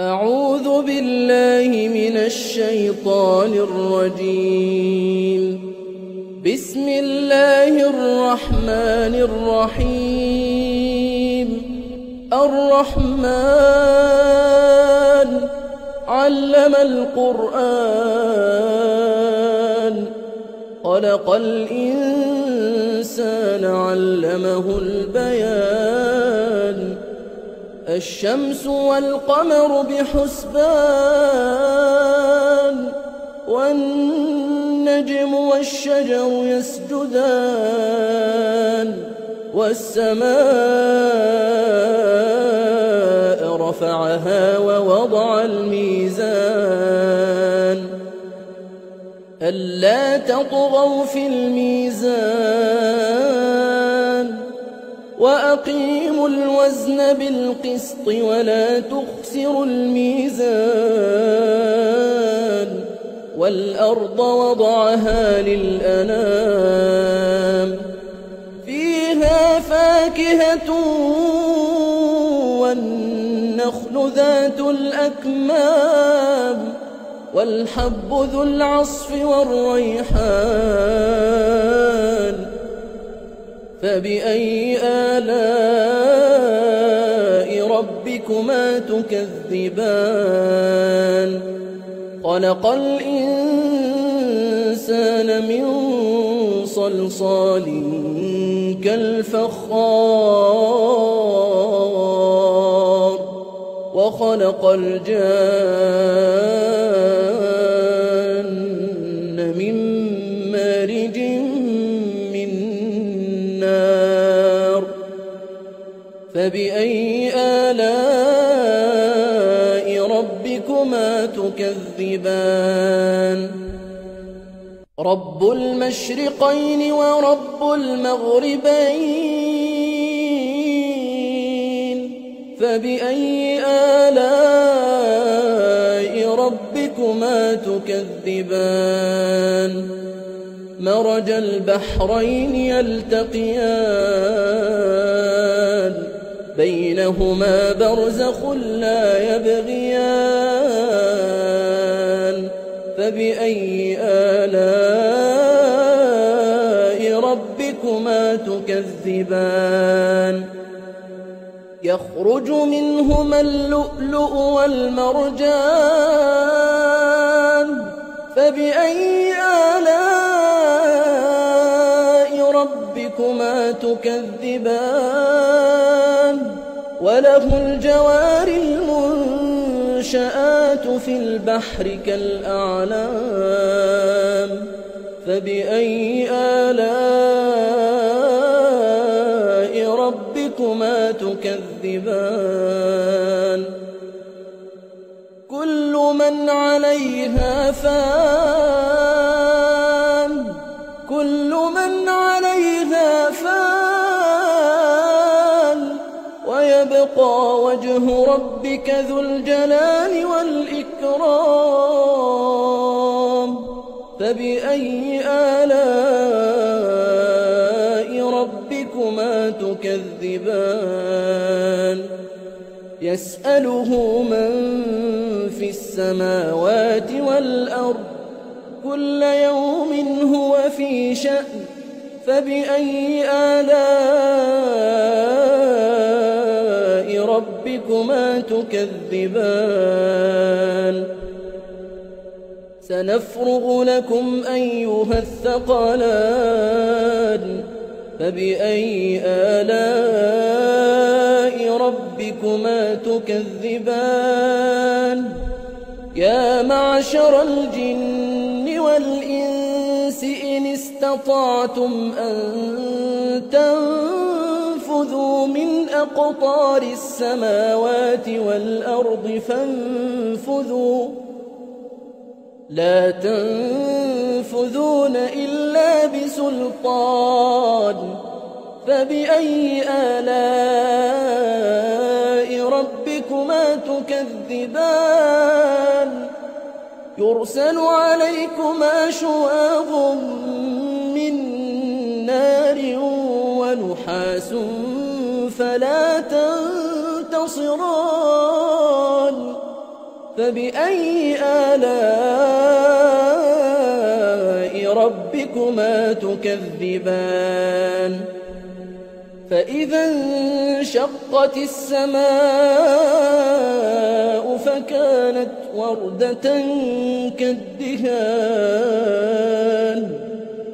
أعوذ بالله من الشيطان الرجيم. بسم الله الرحمن الرحيم. الرحمن علم القرآن خلق الإنسان علمه البيان. الشمس والقمر بحسبان والنجم والشجر يسجدان والسماء رفعها ووضع الميزان ألا تطغوا في الميزان وأقيموا الوزن بالقسط ولا تخسروا الميزان والأرض وضعها للأنام فيها فاكهة والنخل ذات الأكمام والحب ذو العصف والريحان. فبأي آلاء ربكما تكذبان؟ خلق الإنسان من صلصال كالفخار وخلق الجان من مارج من نار. فبأي آلاء ربكما تكذبان؟ رب المشرقين ورب المغربين. فبأي آلاء ربكما تكذبان؟ مرج البحرين يلتقيان بينهما برزخ لا يبغيان. فبأي آلاء ربكما تكذبان؟ يخرج منهما اللؤلؤ والمرجان. فبأي آلاء ربكما تكذبان؟ وله الجوار المنشآت في البحر كالأعلام. فبأي آلاء ربكما تكذبان؟ كل من عليها فان. كل من عليها فان ويبقى وجه ربك ذو الجلال والإكرام. فبأي آلاء ربكما تكذبان؟ يسأله من في السماوات والأرض كل يوم هو في شأن. فبأي آلاء ربكما تكذبان؟ سنفرغ لكم أيها الثقلان. فبأي آلاء ربكما تكذبان؟ يا معشر الجن والإنس إن استطعتم أن تنفذوا من أقطار السماوات والأرض فانفذوا لا تنفذون إلا بسلطان. فبأي آلاء ربكما تكذبان؟ يرسل عليكما شواظ من نار ونحاس فلا تنتصران. فبأي آلاء ربكما تكذبان فإذا انشقت السماء فكانت وردة كالدهان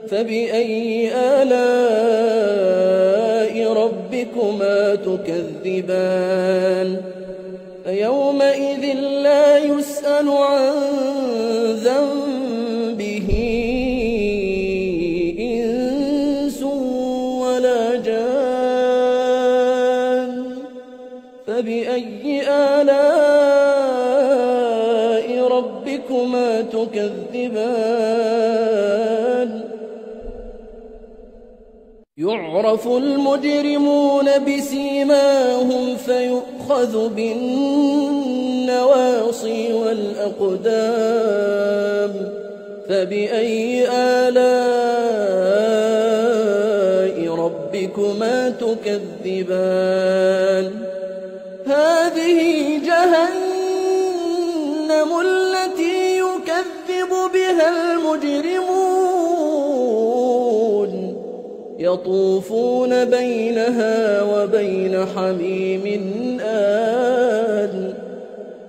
فبأي آلاء ربكما تكذبان فيومئذ لا يسأل عن ذنبه إنس ولا جان فبأي آلاء ربكما تكذبان يعرف المجرمون بسيماهم فيؤخذ بالنواصي والأقدام فبأي آلاء ربكما تكذبان هذه جهنم التي يكذب بها المجرمون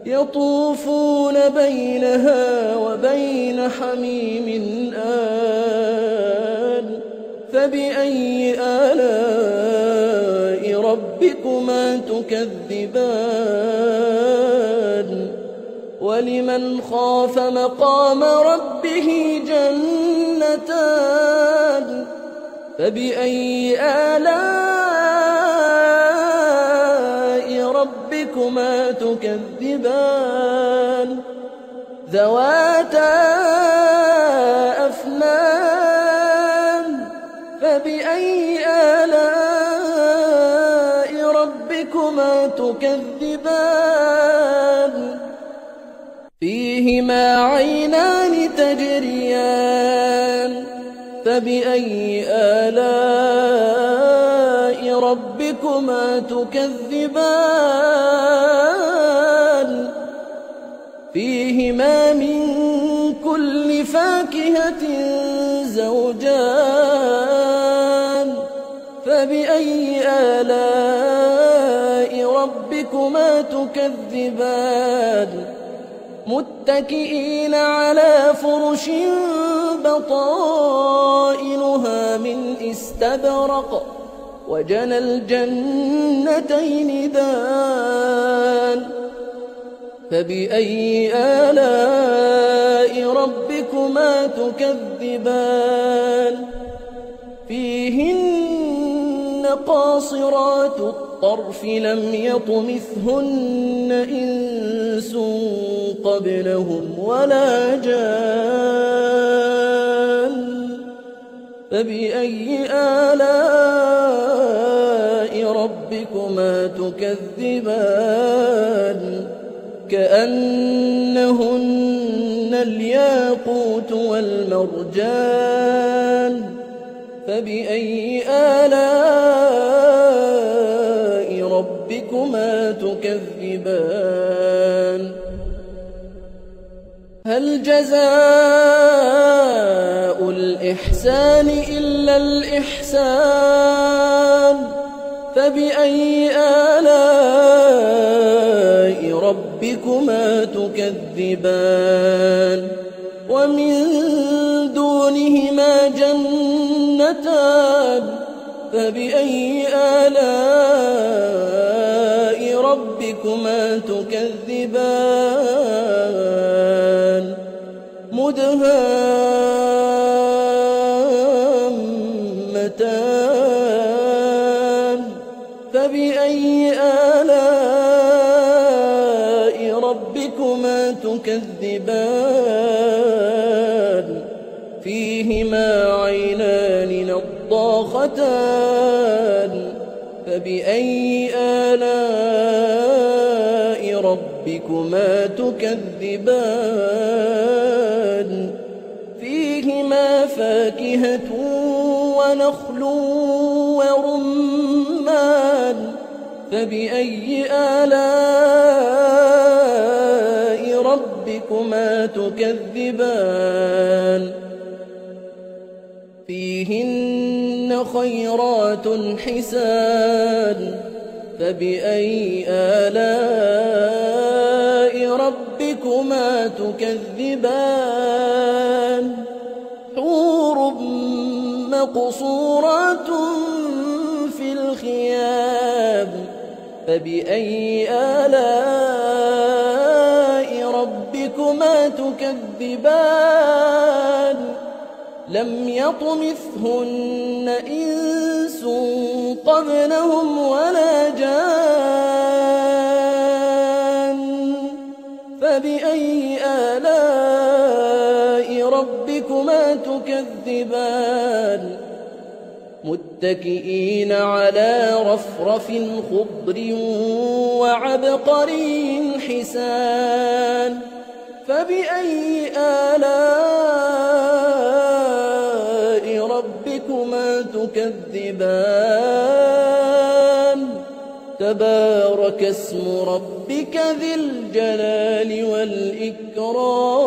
يطوفون بينها وبين حميم آن فبأي آلاء ربكما تكذبان ولمن خاف مقام ربه جنتان فبأي آلاء ربكما تكذبان ذواتا أفنان فبأي آلاء ربكما تكذبان فيهما عينان تجريان فبأي آلاء ربكما تكذبان فيهما من كل فاكهة زوجان فبأي آلاء ربكما تكذبان متكئين على فرش بطائنها من استبرق وجنى الجنتين دان فبأي آلاء ربكما تكذبان فيهن قاصرات الطرف لم يطمثهن إنس قبلهم ولا جان فبأي آلاء ربكما تكذبان كأنهن الياقوت والمرجان فبأي آلاء ربكما تكذبان هل جزاء الإحسان إلا الإحسان فبأي آلاء ربكما تكذبان ومن دونهما جنتان فبأي آلاء ربكما تكذبان مدهامتان فبأي آلاء ربكما تكذبان فيهما عينان نضاختان فبأي آلاء ربكما تكذبان فيهما فاكهة ونخل ورمان فبأي آلاء ربكما تكذبان فيهن خيرات حسان فبأي آلاء ربكما تكذبان حور مقصورات في الخيام فبأي آلاء ربكما تكذبان لم يطمثهن إنس قبلهم ولا جان فبأي آلاء ربكما تكذبان متكئين على رفرف خضر وعبقري حسان فبأي آلاء ربكما تكذبان تبارك اسم ربك ذي الجلال والإكرام